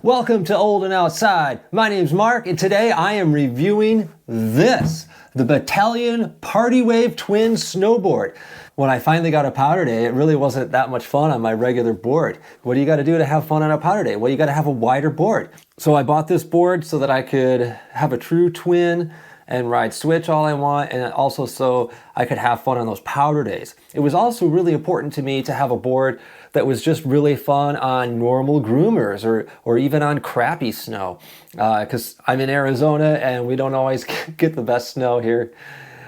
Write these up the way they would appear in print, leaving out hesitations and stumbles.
Welcome to Old and Outside. My name's Mark, and today I am reviewing this, the Bataleon Party Wave Twin snowboard. When I finally got a powder day, it really wasn't that much fun on my regular board. What do you got to do to have fun on a powder day? Well, you got to have a wider board. So I bought this board so that I could have a true twin and ride switch all I want, and also so I could have fun on those powder days. It was also really important to me to have a board that was just really fun on normal groomers or even on crappy snow, because I'm in Arizona and we don't always get the best snow here.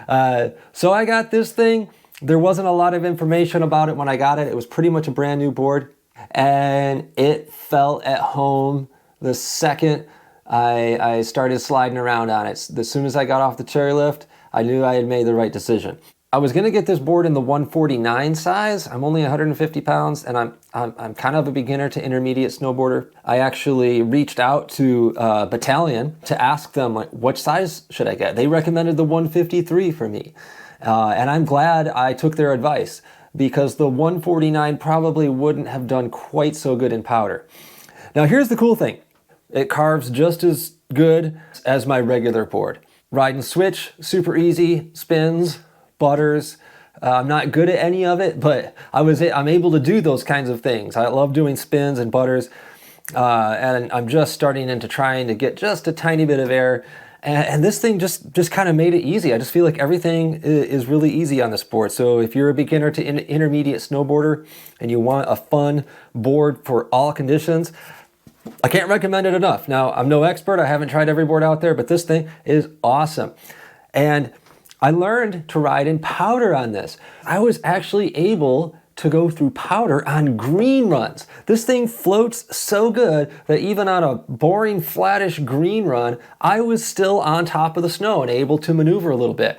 So I got this thing. There wasn't a lot of information about it when I got it. It was pretty much a brand new board, and it felt at home the second I started sliding around on it. As soon as I got off the chairlift, I knew I had made the right decision. I was going to get this board in the 149 size. I'm only 150 pounds, and I'm kind of a beginner to intermediate snowboarder. I actually reached out to Bataleon to ask them, like, what size should I get? They recommended the 153 for me, and I'm glad I took their advice, because the 149 probably wouldn't have done quite so good in powder. Now here's the cool thing. It carves just as good as my regular board. Ride and switch, super easy, spins, butters. I'm not good at any of it, but I'm able to do those kinds of things. I love doing spins and butters, and I'm just starting into trying to get just a tiny bit of air. And this thing just kind of made it easy. I just feel like everything is really easy on this board. So if you're a beginner to intermediate snowboarder and you want a fun board for all conditions, I can't recommend it enough. Now, I'm no expert. I haven't tried every board out there, but this thing is awesome. And I learned to ride in powder on this. I was actually able to go through powder on green runs. This thing floats so good that even on a boring, flattish green run, I was still on top of the snow and able to maneuver a little bit.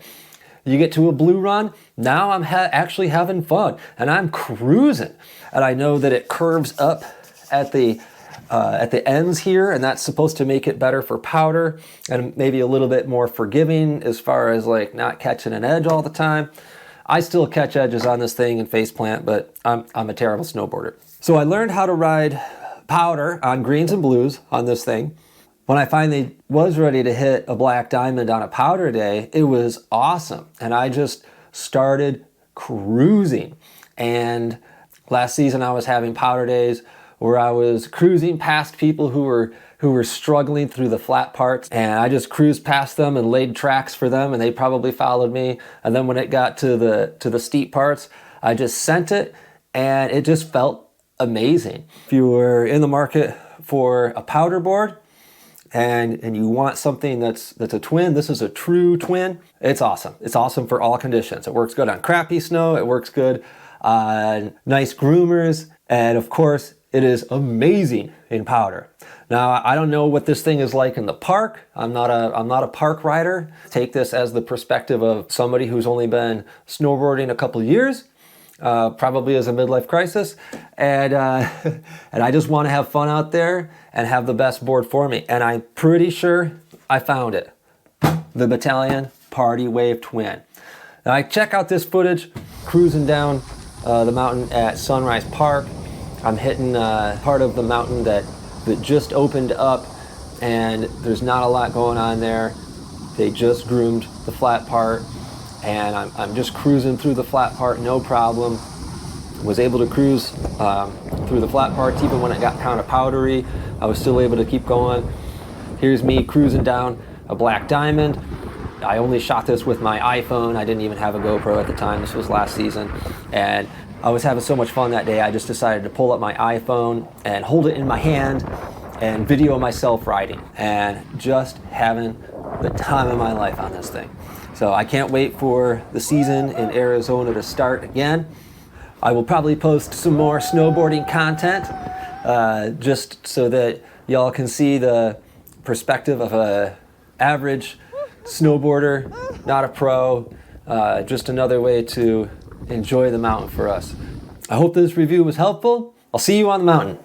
You get to a blue run, now I'm actually having fun, and I'm cruising. And I know that it curves up at the ends here, and that's supposed to make it better for powder and maybe a little bit more forgiving as far as like not catching an edge all the time. I still catch edges on this thing and face plant, but I'm a terrible snowboarder. So I learned how to ride powder on greens and blues on this thing. When I finally was ready to hit a black diamond on a powder day, it was awesome. And I just started cruising. And last season I was having powder days where I was cruising past people who were struggling through the flat parts, and I just cruised past them and laid tracks for them, and they probably followed me. And then when it got to the steep parts, I just sent it, and it just felt amazing. If you were in the market for a powder board and you want something that's a twin, this is a true twin. It's awesome. It's awesome for all conditions. It works good on crappy snow. It works good on nice groomers, and of course, it is amazing in powder. Now, I don't know what this thing is like in the park. I'm not a park rider. Take this as the perspective of somebody who's only been snowboarding a couple years, probably as a midlife crisis, and I just want to have fun out there and have the best board for me. And I'm pretty sure I found it, the Bataleon Party Wave Twin. Now, I check out this footage cruising down the mountain at Sunrise Park. I'm hitting part of the mountain that just opened up, and there's not a lot going on there. They just groomed the flat part, and I'm just cruising through the flat part, no problem. Was able to cruise through the flat parts even when it got kind of powdery. I was still able to keep going. Here's me cruising down a black diamond. I only shot this with my iPhone. I didn't even have a GoPro at the time. This was last season, and I was having so much fun that day, I just decided to pull up my iPhone and hold it in my hand and video myself riding, and just having the time of my life on this thing. So I can't wait for the season in Arizona to start again. I will probably post some more snowboarding content, just so that y'all can see the perspective of a average snowboarder, not a pro, just another way to enjoy the mountain for us. I hope this review was helpful. I'll see you on the mountain.